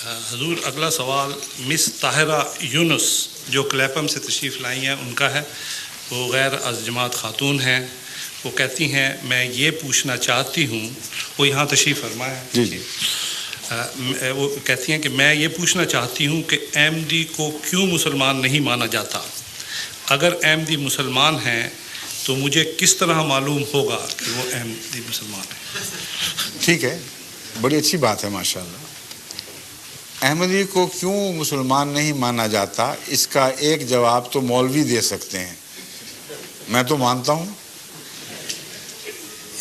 حضور اگلا سوال مس طاہرہ یونس جو کلیپم سے تشریف لائی ہیں ان کا ہے. وہ غیر از جماعت خاتون ہیں. وہ کہتی ہیں میں یہ پوچھنا چاہتی ہوں، وہ یہاں تشریف فرما ہے جی وہ کہتی ہیں کہ میں یہ پوچھنا چاہتی ہوں کہ احمدی کو کیوں مسلمان نہیں مانا جاتا؟ اگر احمدی مسلمان ہیں تو مجھے کس طرح معلوم ہوگا کہ وہ احمدی مسلمان ہیں؟ ٹھیک ہے، بڑی اچھی بات ہے ماشاءاللہ. احمدی کو کیوں مسلمان نہیں مانا جاتا، اس کا ایک جواب تو مولوی دے سکتے ہیں. میں تو مانتا ہوں،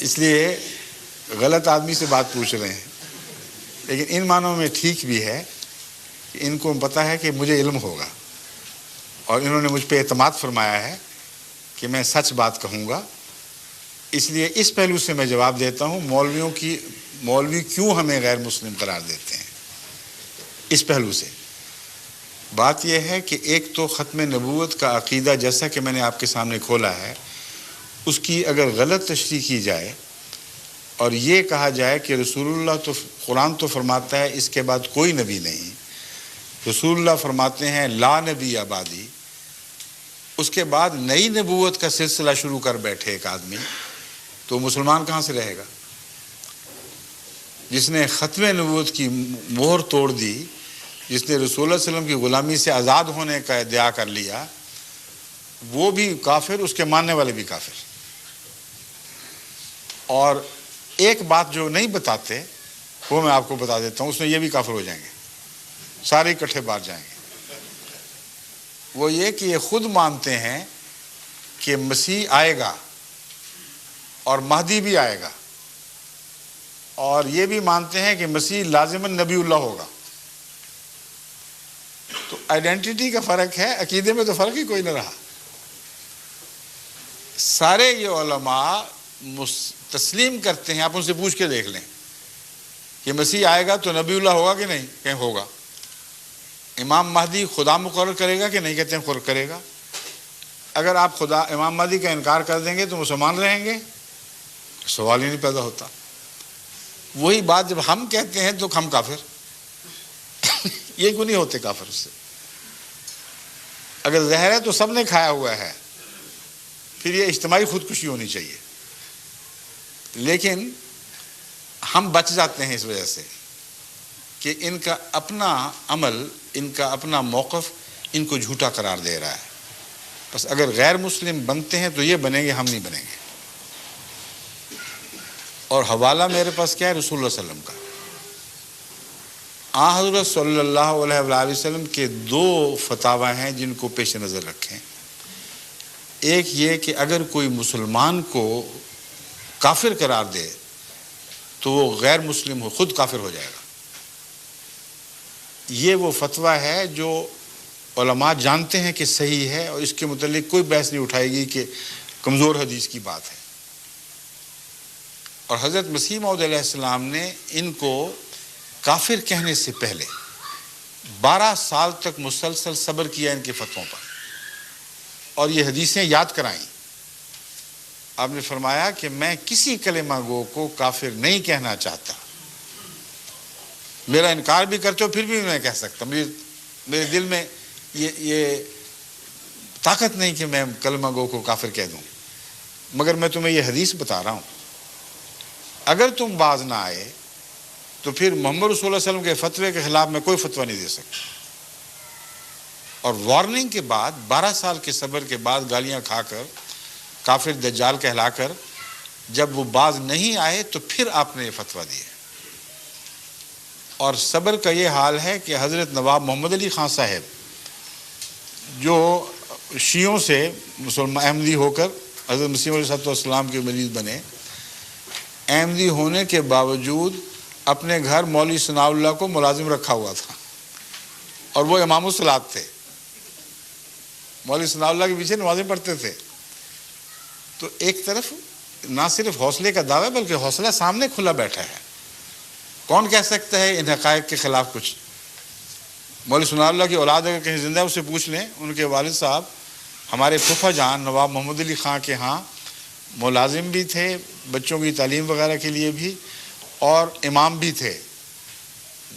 اس لیے غلط آدمی سے بات پوچھ رہے ہیں. لیکن ان معنوں میں ٹھیک بھی ہے کہ ان کو پتہ ہے کہ مجھے علم ہوگا، اور انہوں نے مجھ پہ اعتماد فرمایا ہے کہ میں سچ بات کہوں گا. اس لیے اس پہلو سے میں جواب دیتا ہوں مولوی کیوں ہمیں غیر مسلم قرار دیتے ہیں. اس پہلو سے بات یہ ہے کہ ایک تو ختم نبوت کا عقیدہ جیسا کہ میں نے آپ کے سامنے کھولا ہے، اس کی اگر غلط تشریح کی جائے اور یہ کہا جائے کہ رسول اللہ تو قرآن تو فرماتا ہے اس کے بعد کوئی نبی نہیں، رسول اللہ فرماتے ہیں لا نبی آبادی، اس کے بعد نئی نبوت کا سلسلہ شروع کر بیٹھے ایک آدمی، تو مسلمان کہاں سے رہے گا؟ جس نے ختم نبوت کی مہر توڑ دی، جس نے رسول اللہ علیہ وسلم کی غلامی سے آزاد ہونے کا ادعا کر لیا، وہ بھی کافر، اس کے ماننے والے بھی کافر. اور ایک بات جو نہیں بتاتے وہ میں آپ کو بتا دیتا ہوں، اس میں یہ بھی کافر ہو جائیں گے، سارے اکٹھے باہر جائیں گے. وہ یہ کہ یہ خود مانتے ہیں کہ مسیح آئے گا اور مہدی بھی آئے گا، اور یہ بھی مانتے ہیں کہ مسیح لازماً نبی اللہ ہوگا. تو آئیڈینٹی کا فرق ہے، عقیدے میں تو فرق ہی کوئی نہ رہا. سارے یہ علماء تسلیم کرتے ہیں، آپ ان سے پوچھ کے دیکھ لیں کہ مسیح آئے گا تو نبی اللہ ہوگا کہ نہیں؟ کہیں ہوگا. امام مہدی خدا مقرر کرے گا کہ نہیں؟ کہتے ہیں مقرر کرے گا. اگر آپ امام مہدی کا انکار کر دیں گے تو مسلمان رہیں گے؟ سوال ہی نہیں پیدا ہوتا. وہی بات جب ہم کہتے ہیں تو ہم کافر یہ کیوں نہیں ہوتے کافر اس سے؟ اگر زہر ہے تو سب نے کھایا ہوا ہے، پھر یہ اجتماعی خودکشی ہونی چاہیے. لیکن ہم بچ جاتے ہیں اس وجہ سے کہ ان کا اپنا عمل، ان کا اپنا موقف ان کو جھوٹا قرار دے رہا ہے. بس اگر غیر مسلم بنتے ہیں تو یہ بنیں گے، ہم نہیں بنیں گے. اور حوالہ میرے پاس کیا ہے؟ رسول اللہ صلی اللہ علیہ وسلم کا. حضرت صلی اللہ علیہ وآلہ وسلم کے دو فتاوی ہیں جن کو پیش نظر رکھیں. ایک یہ کہ اگر کوئی مسلمان کو کافر قرار دے تو وہ غیر مسلم ہو، خود کافر ہو جائے گا. یہ وہ فتویٰ ہے جو علماء جانتے ہیں کہ صحیح ہے، اور اس کے متعلق کوئی بحث نہیں اٹھائے گی کہ کمزور حدیث کی بات ہے. اور حضرت مسیح موعود علیہ السلام نے ان کو کافر کہنے سے پہلے 12 سال تک مسلسل صبر کیا ان کے فتووں پر، اور یہ حدیثیں یاد کرائیں. آپ نے فرمایا کہ میں کسی کلمہ گو کو کافر نہیں کہنا چاہتا. میرا انکار بھی کرتے ہو پھر بھی میں کہہ سکتا. میرے دل میں یہ طاقت نہیں کہ میں کلمہ گو کو کافر کہہ دوں. مگر میں تمہیں یہ حدیث بتا رہا ہوں، اگر تم باز نہ آئے تو پھر محمد رسول اللہ علیہ وسلم کے فتوے کے خلاف میں کوئی فتویٰ نہیں دے سکتا. اور وارننگ کے بعد 12 سال کے صبر کے بعد گالیاں کھا کر کافر دجال کہلا کر جب وہ باز نہیں آئے تو پھر آپ نے یہ فتویٰ دیا. اور صبر کا یہ حال ہے کہ حضرت نواب محمد علی خان صاحب جو شیعوں سے مسلمان احمدی ہو کر حضرت مسیح علیہ السلام کے مریض بنے، احمدی ہونے کے باوجود اپنے گھر مولوی ثناء اللہ کو ملازم رکھا ہوا تھا، اور وہ امام الصلاۃ تھے. مولوی ثناء اللہ کے پیچھے نمازیں پڑھتے تھے. تو ایک طرف نہ صرف حوصلے کا دعویٰ بلکہ حوصلہ سامنے کھلا بیٹھا ہے. کون کہہ سکتا ہے ان حقائق کے خلاف کچھ؟ مولوی ثناء اللہ کی اولاد اگر کہیں زندہ ہے اس سے پوچھ لیں. ان کے والد صاحب ہمارے پھپھا جان نواب محمد علی خان کے ہاں ملازم بھی تھے، بچوں کی تعلیم وغیرہ کے لیے بھی، اور امام بھی تھے.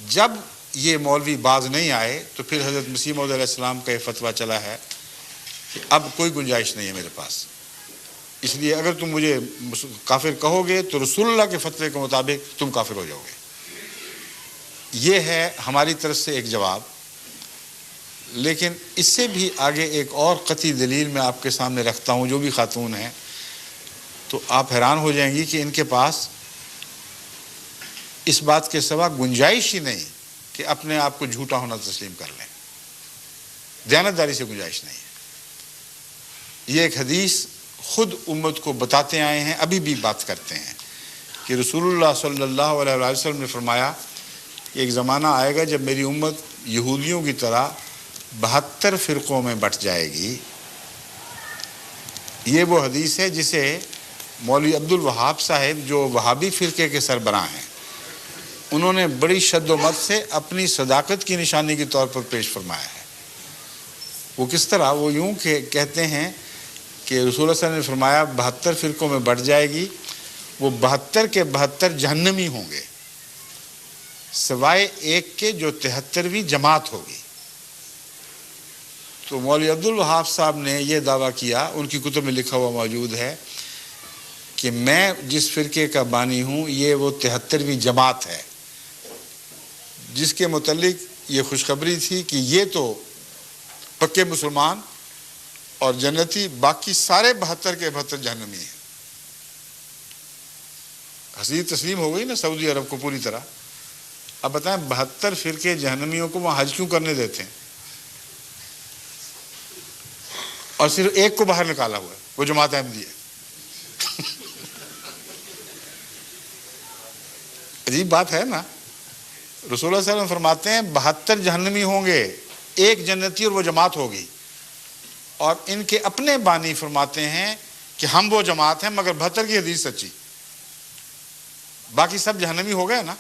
جب یہ مولوی باز نہیں آئے تو پھر حضرت مسیح موعود علیہ السلام کا یہ فتویٰ چلا ہے کہ اب کوئی گنجائش نہیں ہے میرے پاس، اس لیے اگر تم مجھے کافر کہو گے تو رسول اللہ کے فتوے کے مطابق تم کافر ہو جاؤ گے۔ یہ ہے ہماری طرف سے ایک جواب۔ لیکن اس سے بھی آگے ایک اور قطعی دلیل میں آپ کے سامنے رکھتا ہوں، جو بھی خاتون ہیں تو آپ حیران ہو جائیں گی کہ ان کے پاس اس بات کے سوا گنجائش ہی نہیں کہ اپنے آپ کو جھوٹا ہونا تسلیم کر لیں، دیانتداری سے گنجائش نہیں ہے۔ یہ ایک حدیث خود امت کو بتاتے آئے ہیں، ابھی بھی بات کرتے ہیں کہ رسول اللہ صلی اللہ علیہ وسلم نے فرمایا کہ ایک زمانہ آئے گا جب میری امت یہودیوں کی طرح 72 فرقوں میں بٹ جائے گی۔ یہ وہ حدیث ہے جسے مولوی عبد الوہاب صاحب جو وہابی فرقے کے سربراہ ہیں، انہوں نے بڑی شد و مت سے اپنی صداقت کی نشانی کے طور پر پیش فرمایا ہے۔ وہ کس طرح؟ وہ یوں کہ کہتے ہیں کہ رسول اللہ صلی اللہ علیہ وسلم نے فرمایا 72 فرقوں میں بٹ جائے گی، وہ 72 کے 72 جہنمی ہوں گے، سوائے ایک کے جو 73ویں جماعت ہوگی۔ تو مولوی عبد الوہاب صاحب نے یہ دعویٰ کیا، ان کی کتب میں لکھا ہوا موجود ہے کہ میں جس فرقے کا بانی ہوں یہ وہ 73ویں جماعت ہے، جس کے متعلق یہ خوشخبری تھی کہ یہ تو پکے مسلمان اور جنتی، باقی سارے 72 کے 72 جہنمی ہیں۔ حدیث تسلیم ہو گئی نا سعودی عرب کو پوری طرح۔ اب بتائیں 72 فرقے جہنمیوں کو وہاں حج کیوں کرنے دیتے ہیں اور صرف ایک کو باہر نکالا ہوا ہے، وہ جماعت احمدیہ ہے؟ عجیب بات ہے نا۔ رسول اللہ صلی اللہ علیہ وسلم فرماتے ہیں 72 جہنمی ہوں گے، ایک جنتی اور وہ جماعت ہوگی، اور ان کے اپنے بانی فرماتے ہیں کہ ہم وہ جماعت ہیں مگر 72 کی حدیث سچی، باقی سب جہنمی ہو گئے نا۔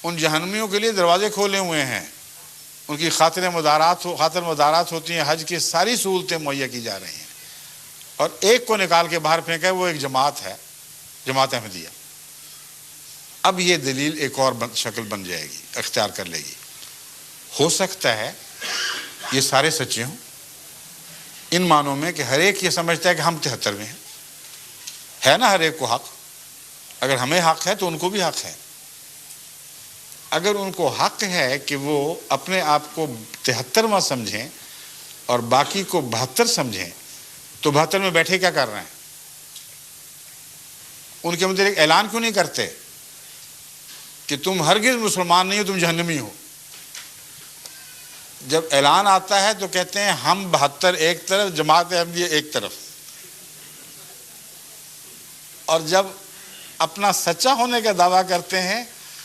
ان جہنمیوں کے لیے دروازے کھولے ہوئے ہیں، ان کی خاطر مدارات ہوتی ہیں، حج کی ساری سہولتیں مہیا کی جا رہی ہیں، اور ایک کو نکال کے باہر پھینکا ہے، وہ ایک جماعت ہے، جماعت احمدیہ۔ اب یہ دلیل ایک اور شکل بن جائے گی، اختیار کر لے گی۔ ہو سکتا ہے یہ سارے سچے ہوں، ان معنوں میں کہ ہر ایک یہ سمجھتا ہے کہ ہم 73ویں ہیں، ہے نا ہر ایک کو حق۔ اگر ہمیں حق ہے تو ان کو بھی حق ہے۔ اگر ان کو حق ہے کہ وہ اپنے آپ کو 73واں سمجھیں اور باقی کو 72 سمجھیں، تو 72 میں بیٹھے کیا کر رہے ہیں؟ ان کے متعلق اعلان کیوں نہیں کرتے کہ تم ہرگز مسلمان نہیں ہو، تم جہنمی ہو؟ جب اعلان آتا ہے تو کہتے ہیں ہم 72 ایک طرف، جماعت احمدیہ ایک طرف، اور جب اپنا سچا ہونے کا دعویٰ کرتے ہیں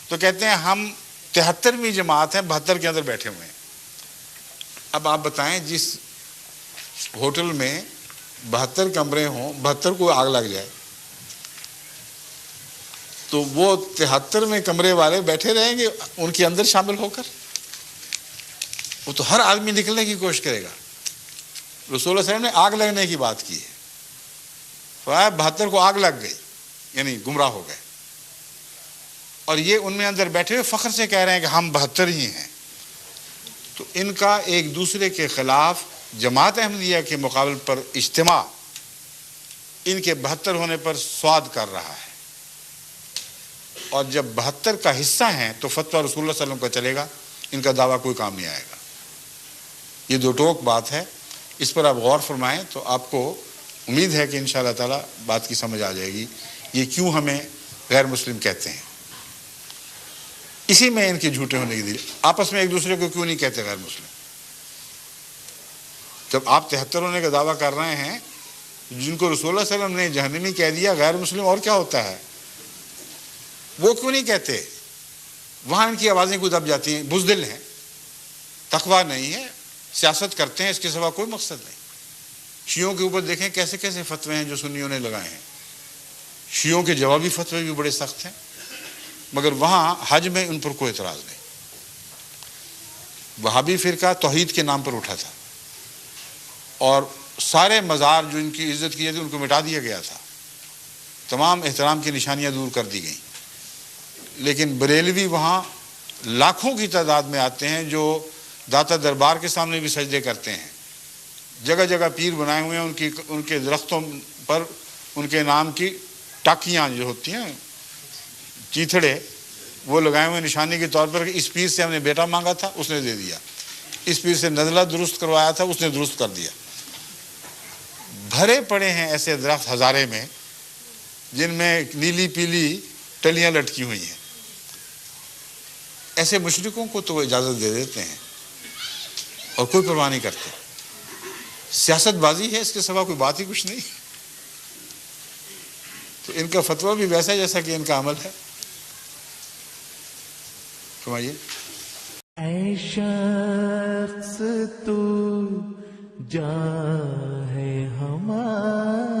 تو کہتے ہیں ہم 73ویں جماعت ہیں، 72 کے اندر بیٹھے ہوئے ہیں۔ اب آپ بتائیں جس ہوٹل میں 72 کمرے ہوں، 72 کو آگ لگ جائے تو وہ 73ویں کمرے والے بیٹھے رہیں گے ان کے اندر شامل ہو کر؟ وہ تو ہر آدمی نکلنے کی کوشش کرے گا۔ رسول اللہ صلی اللہ علیہ وسلم نے آگ لگنے کی بات کی ہے، فرمایا 72 کو آگ لگ گئی، یعنی گمراہ ہو گئے، اور یہ ان میں اندر بیٹھے ہوئے فخر سے کہہ رہے ہیں کہ ہم 72 ہی ہیں۔ تو ان کا ایک دوسرے کے خلاف جماعت احمدیہ کے مقابل پر اجتماع ان کے 72 ہونے پر سواد کر رہا ہے، اور جب 72 کا حصہ ہیں تو فتویٰ رسول اللہ صلی اللہ علیہ وسلم کا چلے گا، ان کا دعویٰ کوئی کام نہیں آئے گا۔ یہ دو ٹوک بات ہے، اس پر آپ غور فرمائیں تو آپ کو امید ہے کہ انشاءاللہ تعالی بات کی سمجھ آ جائے گی یہ کیوں ہمیں غیر مسلم کہتے ہیں۔ اسی میں ان کے جھوٹے ہونے کی دلیل۔ آپس میں ایک دوسرے کو کیوں نہیں کہتے غیر مسلم؟ جب آپ 73 ہونے کا دعویٰ کر رہے ہیں، جن کو رسول اللہ صلی اللہ علیہ وسلم نے جہنمی کہہ دیا، غیر مسلم اور کیا ہوتا ہے؟ وہ کیوں نہیں کہتے؟ وہاں ان کی آوازیں کوئی دب جاتی ہیں، بزدل ہیں، تقویٰ نہیں ہے، سیاست کرتے ہیں، اس کے سوا کوئی مقصد نہیں۔ شیعوں کے اوپر دیکھیں کیسے کیسے فتوے ہیں جو سنیوں نے لگائے ہیں، شیعوں کے جوابی فتوے بھی بڑے سخت ہیں، مگر وہاں حج میں ان پر کوئی اعتراض نہیں۔ وہابی فرقہ توحید کے نام پر اٹھا تھا، اور سارے مزار جو ان کی عزت کی جاتی ان کو مٹا دیا گیا تھا، تمام احترام کی نشانیاں دور کر دی گئیں، لیکن بریلوی وہاں لاکھوں کی تعداد میں آتے ہیں جو داتا دربار کے سامنے بھی سجدے کرتے ہیں. جگہ جگہ پیر بنائے ہوئے ہیں, ان کے درختوں پر ان کے نام کی ٹاکیاں جو ہوتی ہیں, چیتھڑے, وہ لگائے ہوئے نشانی کے طور پر کہ اس پیر سے ہم نے بیٹا مانگا تھا, اس نے دے دیا. اس پیر سے نزلہ درست کروایا تھا, اس نے درست کر دیا. بھرے پڑے ہیں ایسے درخت ہزارے میں جن میں نیلی پیلی ٹلیاں لٹکی ہوئی ہیں. ایسے مشرکوں کو تو وہ اجازت دے دیتے ہیں اور کوئی پرواہ نہیں کرتے. سیاست بازی ہے, اس کے سوا کوئی بات ہی کچھ نہیں. تو ان کا فتویٰ بھی ویسا جیسا کہ ان کا عمل ہے. فرمائیے. اے شخص تو جان ہے ہمارا